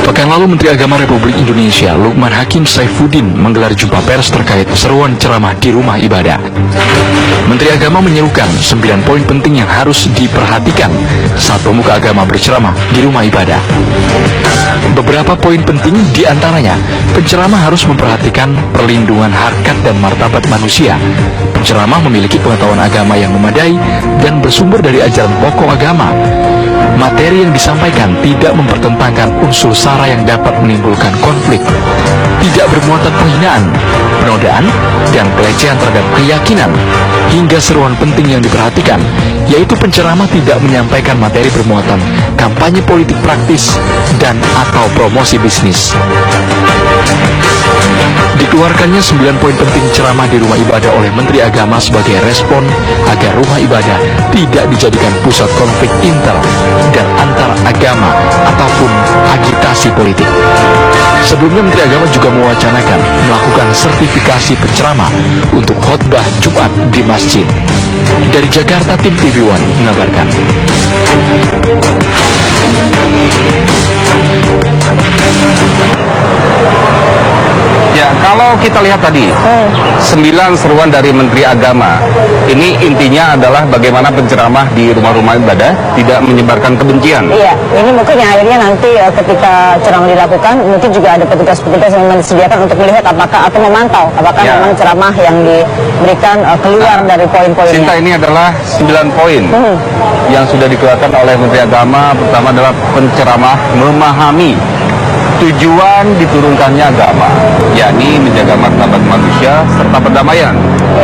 Pekan lalu Menteri Agama Republik Indonesia Lukman Hakim Saifuddin menggelar jumpa pers terkait seruan ceramah di rumah ibadah. Menteri Agama menyerukan 9 poin penting yang harus diperhatikan saat pemuka agama berceramah di rumah ibadah. Beberapa poin penting diantaranya, penceramah harus memperhatikan perlindungan harkat dan martabat manusia. Penceramah memiliki pengetahuan agama yang memadai dan bersumber dari ajaran pokok agama. Materi yang disampaikan tidak mempertentangkan unsur sara yang dapat menimbulkan konflik, tidak bermuatan penghinaan, penodaan, dan pelecehan terhadap keyakinan. Hingga seruan penting yang diperhatikan, yaitu penceramah tidak menyampaikan materi bermuatan kampanye politik praktis dan atau promosi bisnis. Dikeluarkannya 9 poin penting ceramah di rumah ibadah oleh Menteri Agama sebagai respon agar rumah ibadah tidak dijadikan pusat konflik inter dan antar agama ataupun agitasi politik. Sebelumnya Menteri Agama juga mewacanakan melakukan sertifikasi penceramah untuk khotbah Jumat di masjid. Dari Jakarta, tim TV One mengabarkan. Ya, kalau kita lihat tadi 9 seruan dari Menteri Agama, ini intinya adalah bagaimana penceramah di rumah-rumah ibadah tidak menyebarkan kebencian. Iya, ini mungkin yang akhirnya nanti ketika ceramah dilakukan, mungkin juga ada petugas-petugas yang disediakan untuk melihat apakah atau memantau apakah memang ceramah yang diberikan keluar dari poin-poinnya. Sinta, ini adalah 9 poin yang sudah dikeluarkan oleh Menteri Agama. Pertama adalah penceramah memahami tujuan diturunkannya agama, yakni menjaga martabat manusia serta perdamaian.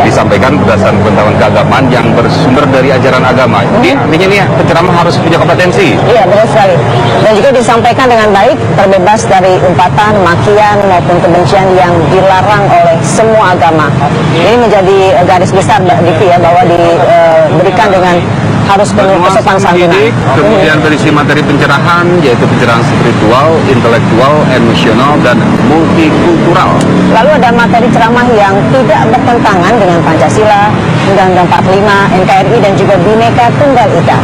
Disampaikan berdasarkan pengetahuan keagamaan yang bersumber dari ajaran agama. Jadi artinya nih penceramah harus punya kompetensi. Iya, benar sekali. Dan juga disampaikan dengan baik, terbebas dari umpatan, makian maupun kebencian yang dilarang oleh semua agama. Ini menjadi garis besar Diki ya, bahwa diberikan dengan harus penuh kesopan santunan. Kemudian berisi materi pencerahan, yaitu pencerahan spiritual, intelektual, emosional, dan multikultural. Lalu ada materi ceramah yang tidak bertentangan dengan Pancasila, Undang-Undang 45, NKRI, dan juga Bhinneka Tunggal Ika.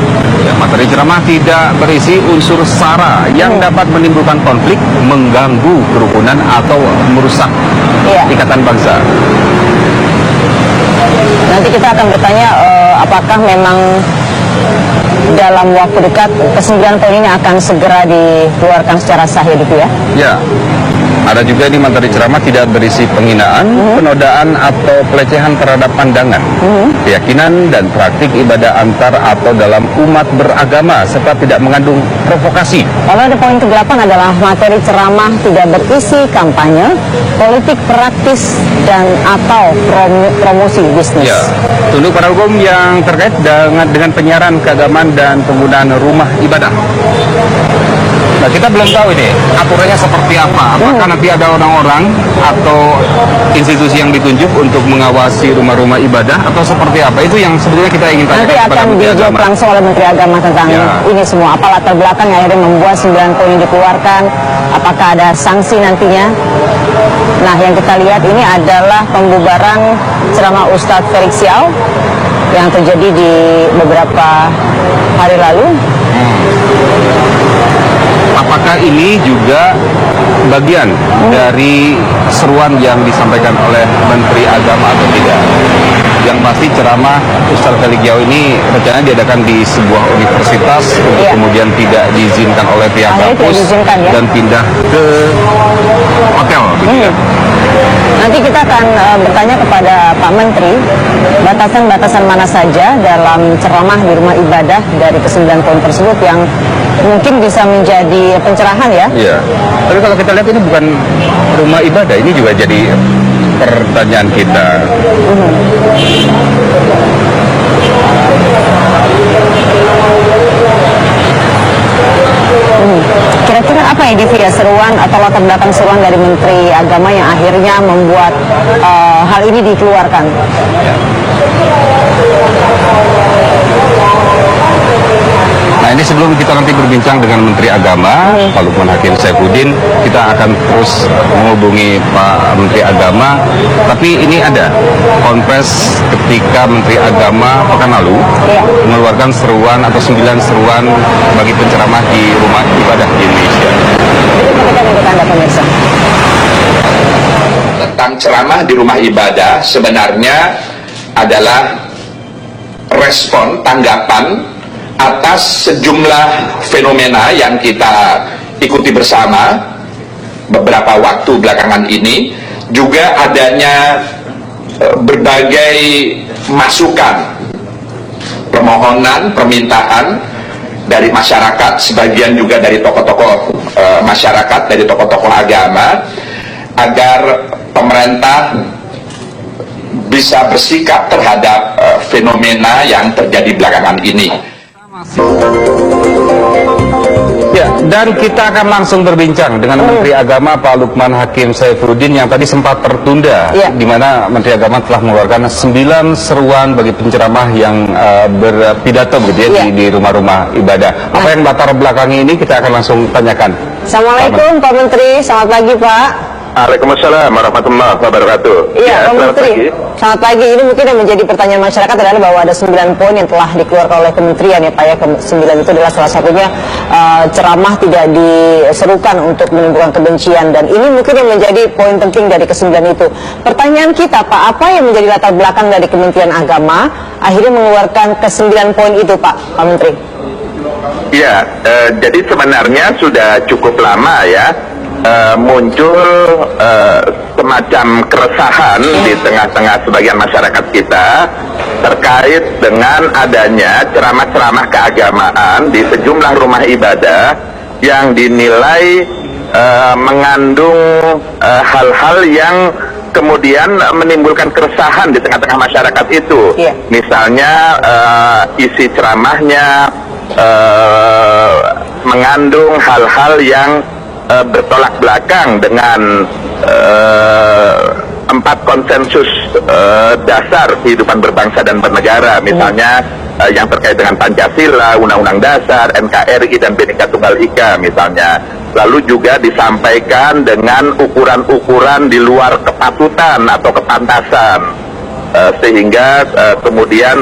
Ya, materi ceramah tidak berisi unsur sara yang dapat menimbulkan konflik, mengganggu kerukunan, atau merusak ikatan bangsa. Nanti kita akan bertanya apakah memang dalam waktu dekat ke-9 poin ini akan segera dikeluarkan secara sahih gitu ya? Ya, ada juga di materi ceramah tidak berisi penghinaan, penodaan atau pelecehan terhadap pandangan, keyakinan dan praktik ibadah antar atau dalam umat beragama serta tidak mengandung provokasi. Lalu ada poin ke-8 adalah materi ceramah tidak berisi kampanye, politik praktis dan atau promosi bisnis. Ya, tunduk pada hukum yang terkait dengan penyiaran keagamaan dan penggunaan rumah ibadah. Nah, kita belum tahu ini aturannya seperti apa. Apakah nanti ada orang-orang atau institusi yang ditunjuk untuk mengawasi rumah-rumah ibadah atau seperti apa? Itu yang sebetulnya kita ingin tanya. Nanti akan dijawab langsung oleh Menteri Agama tentang ini semua. Apa latar belakang yang akhirnya membuat 9 poin dikeluarkan? Apakah ada sanksi nantinya? Nah, yang kita lihat ini adalah pembubaran ceramah Ustadz Felix Siau yang terjadi di beberapa hari lalu. Apakah ini juga bagian dari seruan yang disampaikan oleh Menteri Agama atau tidak? Yang pasti ceramah Ustadz Felix Siau ini rencananya diadakan di sebuah universitas, kemudian tidak diizinkan oleh pihak kampus dan pindah ke hotel. Nanti kita akan bertanya kepada Pak Menteri batasan-batasan mana saja dalam ceramah di rumah ibadah dari ke-9 poin tersebut yang mungkin bisa menjadi pencerahan ya. Iya. Tapi kalau kita lihat ini bukan rumah ibadah, ini juga jadi pertanyaan kita. Kira-kira apa ya Divi ya seruan atau latar belakang seruan dari Menteri Agama yang akhirnya membuat hal ini dikeluarkan? Nah, ini sebelum kita nanti berbincang dengan Menteri Agama, Pak Lukman Hakim Saifuddin, kita akan terus menghubungi Pak Menteri Agama. Tapi ini ada konfres ketika Menteri Agama pekan lalu mengeluarkan seruan atau 9 seruan bagi penceramah di rumah ibadah di Indonesia. Tentang ceramah di rumah ibadah sebenarnya adalah respon, tanggapan atas sejumlah fenomena yang kita ikuti bersama beberapa waktu belakangan ini, juga adanya berbagai masukan, permohonan, permintaan dari masyarakat, sebagian juga dari tokoh-tokoh masyarakat, dari tokoh-tokoh agama, agar pemerintah bisa bersikap terhadap fenomena yang terjadi belakangan ini. Ya, dan kita akan langsung berbincang dengan Menteri Agama Pak Lukman Hakim Saifuddin yang tadi sempat tertunda, di mana Menteri Agama telah mengeluarkan 9 seruan bagi penceramah yang berpidato begitu ya, di rumah-rumah ibadah. Apa yang latar belakang ini kita akan langsung tanyakan. Assalamualaikum Pak Menteri, selamat pagi Pak. Waalaikumsalam warahmatullahi wabarakatuh. Iya, Pak Menteri. Selamat pagi. Ini mungkin yang menjadi pertanyaan masyarakat adalah bahwa ada 9 poin yang telah dikeluarkan oleh kementerian ya Pak ya. 9 itu adalah salah satunya ceramah tidak diserukan untuk menimbulkan kebencian, dan ini mungkin yang menjadi poin penting dari ke-9 itu. Pertanyaan kita Pak, apa yang menjadi latar belakang dari Kementerian Agama akhirnya mengeluarkan ke-9 poin itu Pak Menteri? Ya, jadi sebenarnya sudah cukup lama ya muncul semacam keresahan di tengah-tengah sebagian masyarakat kita terkait dengan adanya ceramah-ceramah keagamaan di sejumlah rumah ibadah yang dinilai mengandung hal-hal yang kemudian menimbulkan keresahan di tengah-tengah masyarakat itu. Misalnya isi ceramahnya mengandung hal-hal yang bertolak belakang dengan 4 konsensus dasar kehidupan berbangsa dan bernegara, misalnya yang terkait dengan Pancasila, Undang-Undang Dasar, NKRI dan Bhinneka Tunggal Ika misalnya. Lalu juga disampaikan dengan ukuran-ukuran di luar kepatutan atau kepantasan, sehingga kemudian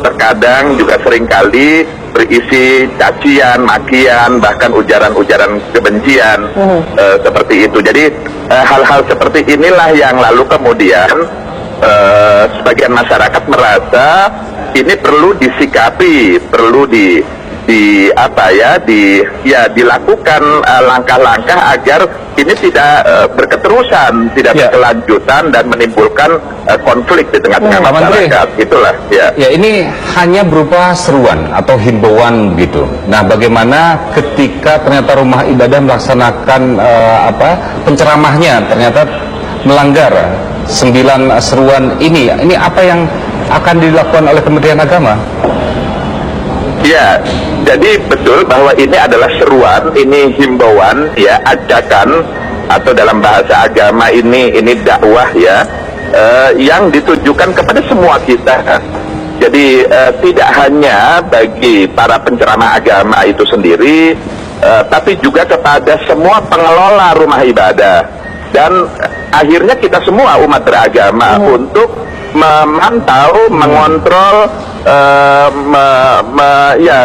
terkadang juga seringkali berisi cacian, makian, bahkan ujaran-ujaran kebencian, seperti itu. Jadi hal-hal seperti inilah yang lalu kemudian sebagian masyarakat merasa ini perlu disikapi, perlu dilakukan langkah-langkah agar ini tidak berketerusan, tidak berkelanjutan dan menimbulkan konflik di tengah-tengah masyarakat. Itulah ya. Ya, ini hanya berupa seruan atau himbauan gitu. Nah, bagaimana ketika ternyata rumah ibadah melaksanakan penceramahnya ternyata melanggar 9 seruan ini apa yang akan dilakukan oleh Kementerian Agama? Ya, jadi betul bahwa ini adalah seruan, ini himbauan, ya, ajakan, atau dalam bahasa agama ini dakwah ya, yang ditujukan kepada semua kita. Jadi tidak hanya bagi para penceramah agama itu sendiri, tapi juga kepada semua pengelola rumah ibadah. Dan akhirnya kita semua umat beragama untuk memantau, mengontrol,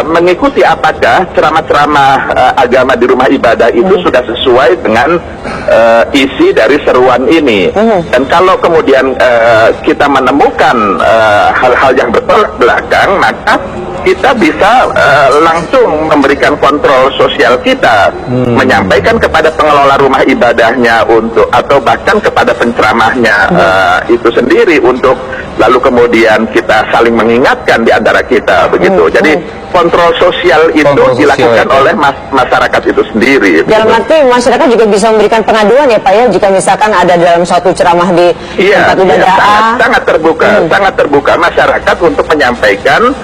mengikuti apakah ceramah-ceramah agama di rumah ibadah itu sudah sesuai dengan isi dari seruan ini. Dan kalau kemudian kita menemukan hal-hal yang bertolak belakang, maka kita bisa langsung memberikan kontrol sosial kita, menyampaikan kepada pengelola rumah ibadahnya untuk, atau bahkan kepada penceramahnya itu sendiri, untuk lalu kemudian kita saling mengingatkan di antara kita, begitu. Jadi kontrol sosial itu dilakukan oleh masyarakat itu sendiri. Dalam arti masyarakat juga bisa memberikan pengaduan ya Pak ya, jika misalkan ada dalam suatu ceramah di tempat ibadah sangat terbuka, sangat terbuka masyarakat untuk menyampaikan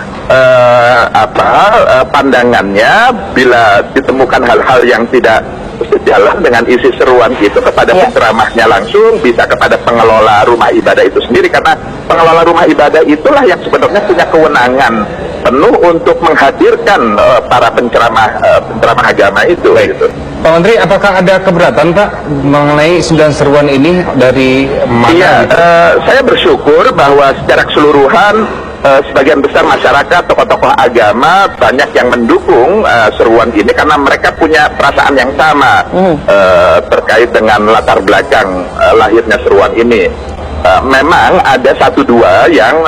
pandangannya bila ditemukan hal-hal yang tidak sejalan dengan isi seruan itu kepada penceramahnya langsung, bisa kepada pengelola rumah ibadah itu sendiri, karena pengelola rumah ibadah itulah yang sebenarnya punya kewenangan penuh untuk menghadirkan para penceramah agama itu. Gitu. Pak Menteri, apakah ada keberatan Pak mengenai 9 seruan ini dari mana? Iya, saya bersyukur bahwa secara keseluruhan sebagian besar masyarakat, tokoh-tokoh agama banyak yang mendukung seruan ini karena mereka punya perasaan yang sama terkait dengan latar belakang lahirnya seruan ini. Memang ada 1-2 yang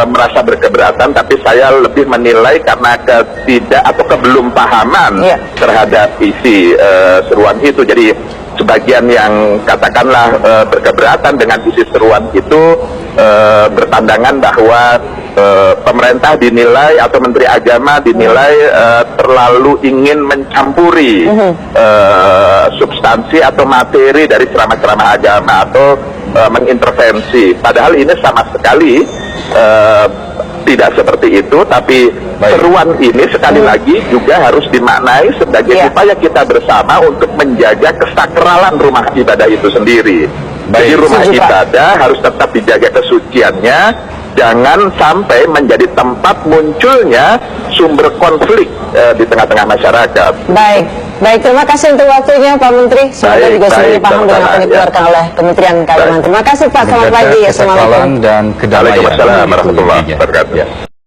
merasa berkeberatan, tapi saya lebih menilai karena belum pahaman terhadap isi seruan itu. Jadi sebagian yang katakanlah berkeberatan dengan isi seruan itu berpandangan bahwa pemerintah dinilai atau Menteri Agama dinilai terlalu ingin mencampuri substansi atau materi dari ceramah-ceramah agama atau mengintervensi. Padahal ini sama sekali tidak seperti itu, tapi seruan ini sekali lagi juga harus dimaknai sebagai upaya kita bersama untuk menjaga kesakralan rumah ibadah itu sendiri. Jadi rumah ibadah harus tetap dijaga kesuciannya, jangan sampai menjadi tempat munculnya sumber konflik di tengah-tengah masyarakat. Baik, terima kasih untuk waktunya Pak Menteri. Semoga juga semuanya paham dengan apa yang dikeluarkan oleh Kementerian Keagamaan. Terima kasih Pak, selamat pagi. Assalamualaikum. Dan kedamaian. Waalaikumsalam warahmatullahi wabarakatuh.